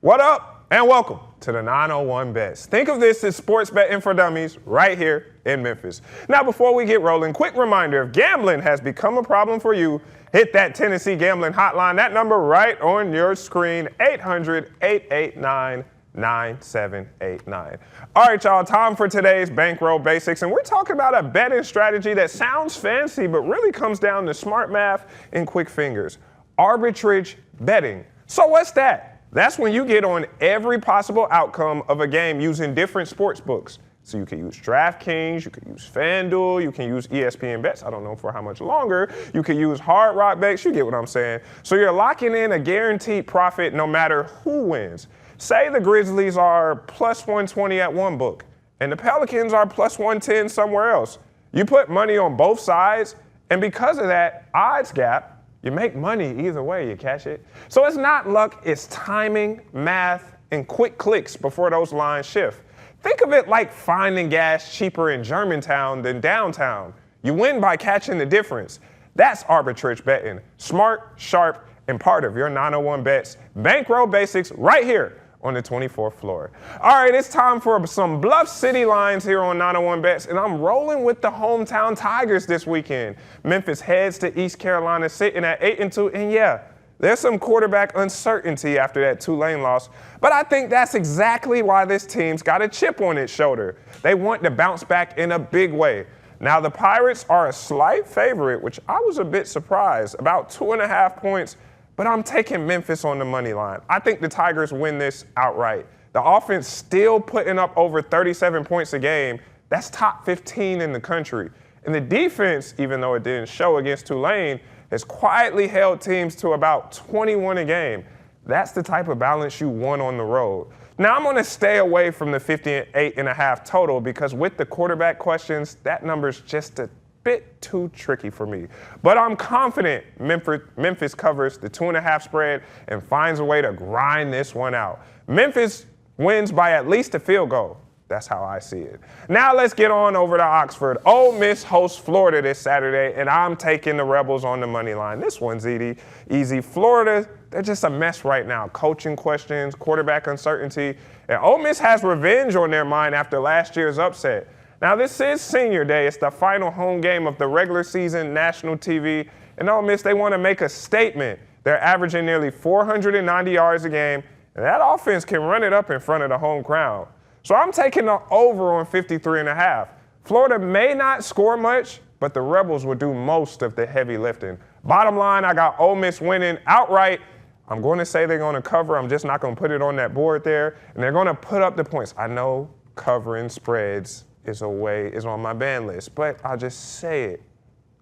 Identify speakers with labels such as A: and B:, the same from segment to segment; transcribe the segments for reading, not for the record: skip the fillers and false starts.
A: What up, and welcome to the 901 Bets. Think of this as sports betting for dummies right here in Memphis. Now, before we get rolling, quick reminder, if gambling has become a problem for you, hit that Tennessee Gambling Hotline, that number right on your screen, 800-889-9789. All right, y'all, time for today's Bankroll Basics, and we're talking about a betting strategy that sounds fancy, but really comes down to smart math and quick fingers. Arbitrage betting. So what's that? That's when you get on every possible outcome of a game using different sports books. So you can use DraftKings, you can use FanDuel, you can use ESPN Bets. I don't know for how much longer. You can use Hard Rock Bets. You get what I'm saying. So you're locking in a guaranteed profit no matter who wins. Say the Grizzlies are plus 120 at one book and the Pelicans are plus 110 somewhere else. You put money on both sides, and because of that odds gap, you make money either way, you catch it? So it's not luck, it's timing, math, and quick clicks before those lines shift. Think of it like finding gas cheaper in Germantown than downtown. You win by catching the difference. That's arbitrage betting. Smart, sharp, and part of your 901 Bets Bankroll Basics right here on the 24th floor. All right, it's time for some Bluff City Lines here on 901 Bets, and I'm rolling with the hometown Tigers this weekend. Memphis heads to East Carolina sitting at 8-2, and yeah, there's some quarterback uncertainty after that Tulane loss, but I think that's exactly why this team's got a chip on its shoulder. They want to bounce back in a big way. Now, the Pirates are a slight favorite, which I was a bit surprised, about 2.5 points, but I'm taking Memphis on the money line. I think the Tigers win this outright. The offense still putting up over 37 points a game. That's top 15 in the country. And the defense, even though it didn't show against Tulane, has quietly held teams to about 21 a game. That's the type of balance you want on the road. Now, I'm going to stay away from the 58.5 total because with the quarterback questions, that number's just a bit too tricky for me. But I'm confident Memphis covers the 2.5 spread and finds a way to grind this one out. Memphis wins by at least a field goal. That's how I see it. Now let's get on over to Oxford. Ole Miss hosts Florida this Saturday, and I'm taking the Rebels on the money line. This one's easy. Florida, they're just a mess right now. Coaching questions, quarterback uncertainty, and Ole Miss has revenge on their mind after last year's upset. Now, this is senior day. It's the final home game of the regular season national TV. And Ole Miss, they want to make a statement. They're averaging nearly 490 yards a game, and that offense can run it up in front of the home crowd. So I'm taking the over on 53.5. Florida may not score much, but the Rebels will do most of the heavy lifting. Bottom line, I got Ole Miss winning outright. I'm going to say they're going to cover. I'm just not going to put it on that board there. And they're going to put up the points. I know covering spreads is on my ban list, but I'll just say it.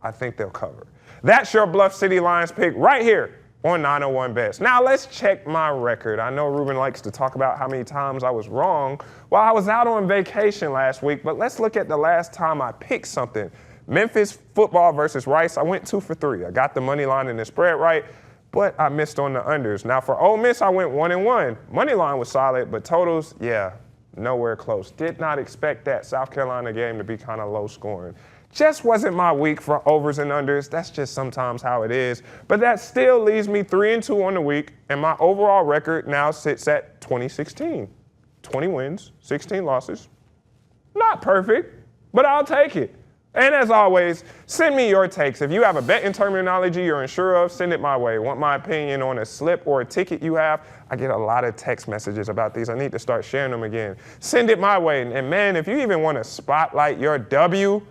A: I think they'll cover. That's your Bluff City Lines pick right here on 901 Bets. Now let's check my record. I know Ruben likes to talk about how many times I was wrong while I was out on vacation last week, but let's look at the last time I picked something. Memphis football versus Rice, I went 2 for 3. I got the money line and the spread right, but I missed on the unders. Now for Ole Miss, I went 1-1. Money line was solid, but totals, yeah, nowhere close. Did not expect that South Carolina game to be kind of low scoring. Just wasn't my week for overs and unders. That's just sometimes how it is. But that still leaves me 3-2 on the week, and my overall record now sits at 2016. 20 wins, 16 losses. Not perfect, but I'll take it. And as always, send me your takes. If you have a betting terminology you're unsure of, send it my way. Want my opinion on a slip or a ticket you have? I get a lot of text messages about these. I need to start sharing them again. Send it my way. And man, if you even want to spotlight your W,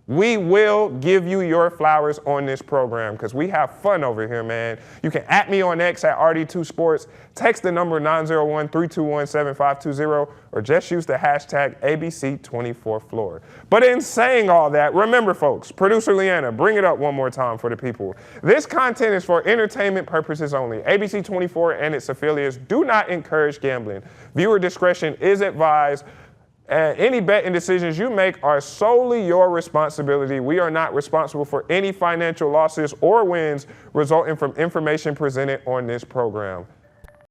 A: we will give you your flowers on this program because we have fun over here, man. You can @ me on X at RD2Sports, text the number 901-321-7520, or just use the hashtag ABC24Floor. But in saying all that, remember, folks, producer Leanna, bring it up one more time for the people. This content is for entertainment purposes only. ABC24 and its affiliates do not encourage gambling. Viewer discretion is advised. Any betting decisions you make are solely your responsibility. We are not responsible for any financial losses or wins resulting from information presented on this program.